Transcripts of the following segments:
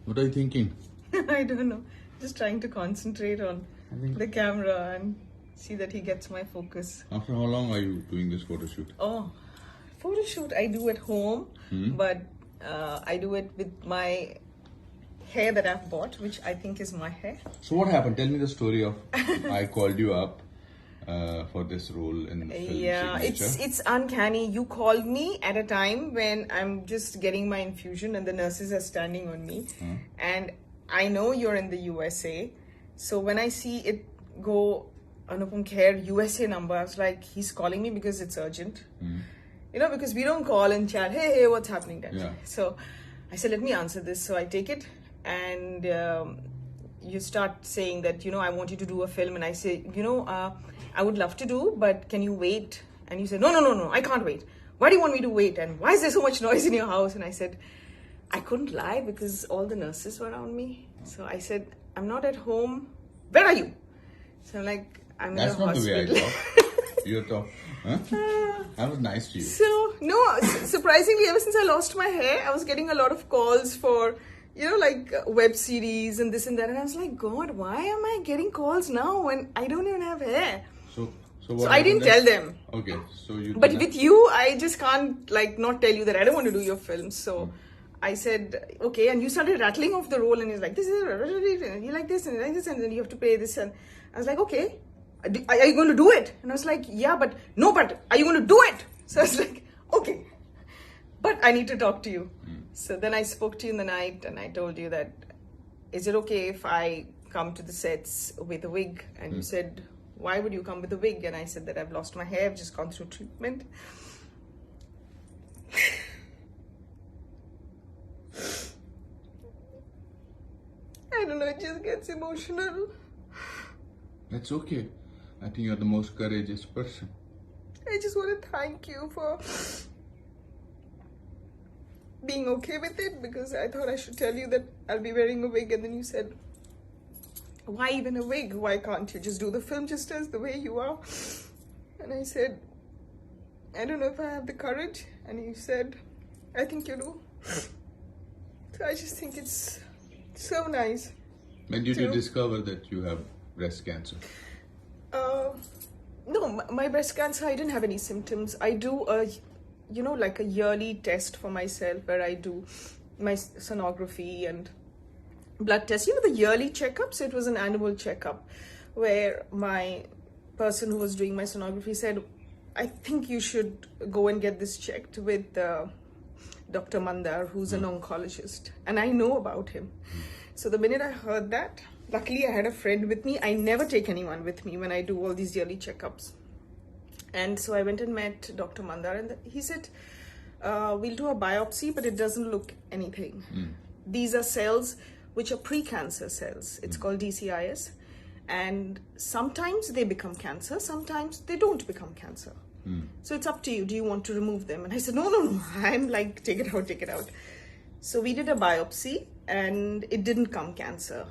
What are you thinking? I don't know. Just trying to concentrate on the camera and see that he gets my focus. After how long are you doing this photo shoot? Oh, photo shoot I do at home, but I do it with my hair that I've bought, which I think is my hair. So what happened? Tell me the story of I called you up for this role in the film Yeah, Signature. it's uncanny. You called me at a time when I'm just getting my infusion and the nurses are standing on me. And I know you're in the USA. So when I see it go Anupam Kher USA number, I was like, he's calling me because it's urgent. You know, because we don't call and chat, hey, what's happening then? Yeah. So I said, let me answer this. So I take it and you start saying that, I want you to do a film. And I say, I would love to do, but can you wait? And you said, no, I can't wait. Why do you want me to wait? And why is there so much noise in your house? And I said, I couldn't lie because all the nurses were around me. So I said, I'm not at home. Where are you? So I'm like, I'm That's in the not hospital. the way I talk. You talk. Huh? I was nice to you. So, no, surprisingly, ever since I lost my hair, I was getting a lot of calls for, web series and this and that. And I was like, God, why am I getting calls now when I don't even have hair? So So I didn't tell them. Okay, so you. But with you, I just can't not tell you that I don't want to do your film. So I said, okay. And you started rattling off the role and he's like, this is, you like this and like this and then you have to pay this. And I was like, okay, are you going to do it? And I was like, yeah, but are you going to do it? So I was like, okay, but I need to talk to you. So then I spoke to you in the night and I told you that, is it okay if I come to the sets with a wig? And you said, why would you come with a wig? And I said that I've lost my hair, I've just gone through treatment. I don't know, it just gets emotional. That's okay. I think you're the most courageous person. I just want to thank you for being okay with it, because I thought I should tell you that I'll be wearing a wig, and then you said, why even a wig? Why can't you just do the film just as the way you are? And I said, I don't know if I have the courage. And you said, I think you do. So I just think it's so nice. When did you discover that you have breast cancer? No, my breast cancer, I didn't have any symptoms. I do a yearly test for myself where I do my sonography and blood tests. The yearly checkups. It was an annual checkup where my person who was doing my sonography said, I think you should go and get this checked with Dr. Mandar, who's an oncologist. And I know about him. So the minute I heard that, luckily I had a friend with me. I never take anyone with me when I do all these yearly checkups. And so I went and met Dr. Mandar and he said, we'll do a biopsy, but it doesn't look anything. These are cells which are pre-cancer cells. It's called DCIS. And sometimes they become cancer, sometimes they don't become cancer. So it's up to you. Do you want to remove them? And I said, no. I'm like, take it out. So we did a biopsy and it didn't come cancer.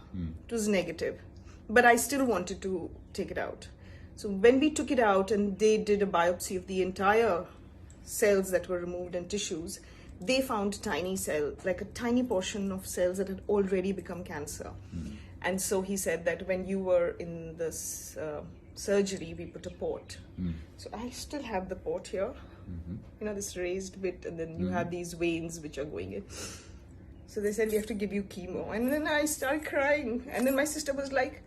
It was negative. But I still wanted to take it out. So when we took it out and they did a biopsy of the entire cells that were removed and tissues, they found tiny cells, like a tiny portion of cells that had already become cancer. And so he said that when you were in this surgery, we put a port. So I still have the port here, this raised bit, and then you have these veins which are going in. So they said, we have to give you chemo. And then I started crying. And then my sister was like,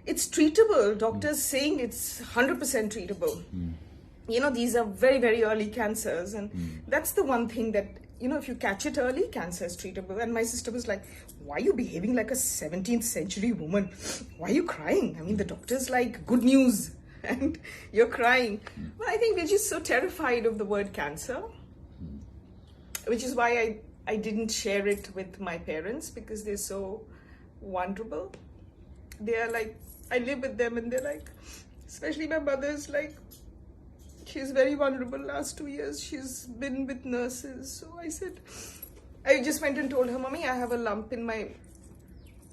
it's treatable. Doctors saying it's 100% treatable. These are very, very early cancers. And that's the one thing that, if you catch it early, cancer is treatable. And my sister was like, why are you behaving like a 17th century woman? Why are you crying? I mean, the doctor's like, good news. And you're crying. Well, I think we're just so terrified of the word cancer, which is why I didn't share it with my parents, because they're so vulnerable. They are like, I live with them and they're like, especially my mother's like, she's very vulnerable. Last 2 years, she's been with nurses. So I just went and told her, Mommy, I have a lump in my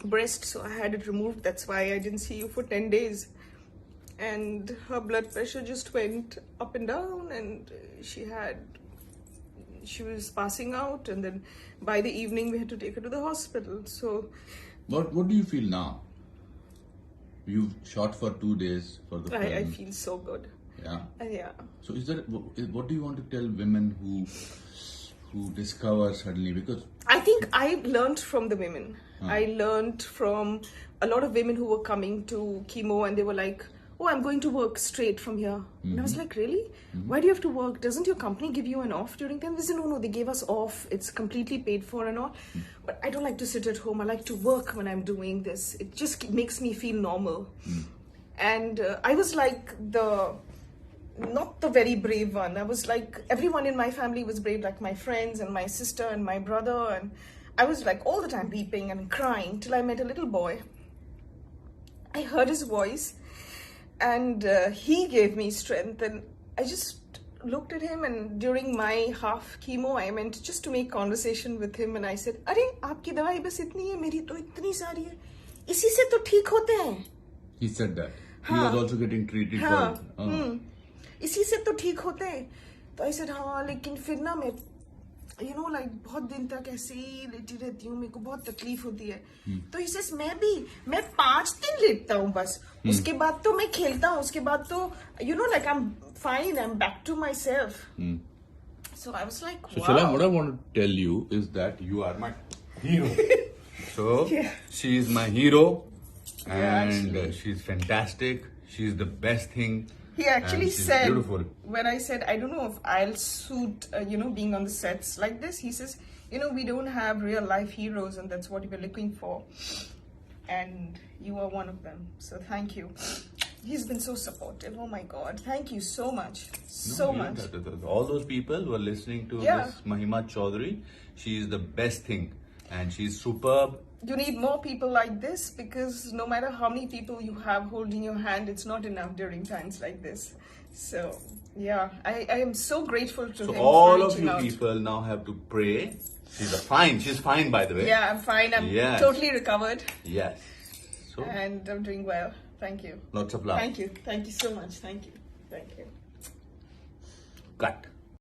breast. So I had it removed. That's why I didn't see you for 10 days. And her blood pressure just went up and down. And she she was passing out, and then by the evening we had to take her to the hospital. So, What do you feel now? You shot for 2 days for the film. I feel so good. Yeah. Yeah. So what do you want to tell women who discover suddenly, because I think I learned from the women. I learned from a lot of women who were coming to chemo and they were like, oh, I'm going to work straight from here. And I was like, really? Why do you have to work? Doesn't your company give you an off during time? They said, no, they gave us off. It's completely paid for and all. But I don't like to sit at home. I like to work when I'm doing this. It just makes me feel normal. And I was like not the very brave one. I was like, everyone in my family was brave, like my friends and my sister and my brother. And I was like all the time weeping and crying till I met a little boy. I heard his voice and he gave me strength. And I just looked at him, and during my half chemo, I went just to make conversation with him. And I said, "Arey, aapki dawai bas itni hai, meri to itni sari hai. Isi se to theek hote hain." he said that he was also getting treated for इसी से तो ठीक होते हैं. तो I said, हाँ, लेकिन फिर ना मैं बहुत दिन तक ऐसे ही लेटी रहती हूँ, मेरे को बहुत तकलीफ होती है. तो he says, मैं 5 दिन लेटता हूँ बस. उसके बाद तो मैं खेलता हूँ. उसके बाद तो I'm fine, I'm back to myself. So I was like, So wow. Shalom, what I want to tell you is that you are my hero. So she is my hero, and she's fantastic. She's the best thing. He actually and she's said, beautiful. when I said, I don't know if I'll suit, being on the sets like this, he says, we don't have real life heroes, and that's what we're looking for. And you are one of them. So thank you. He's been so supportive. Oh my God. Thank you so much. So much. All those people who are listening to this Mahima Chaudhry, she is the best thing. And she's superb. You need more people like this, because no matter how many people you have holding your hand, it's not enough during times like this. So, yeah, I am so grateful to him. So all for of reaching you out. people now have to pray. She's fine, by the way. Yeah, I'm fine. I'm totally recovered. Yes. So, And I'm doing well. Thank you. lots of love. Thank you. Thank you so much. Thank you. Thank you. Cut.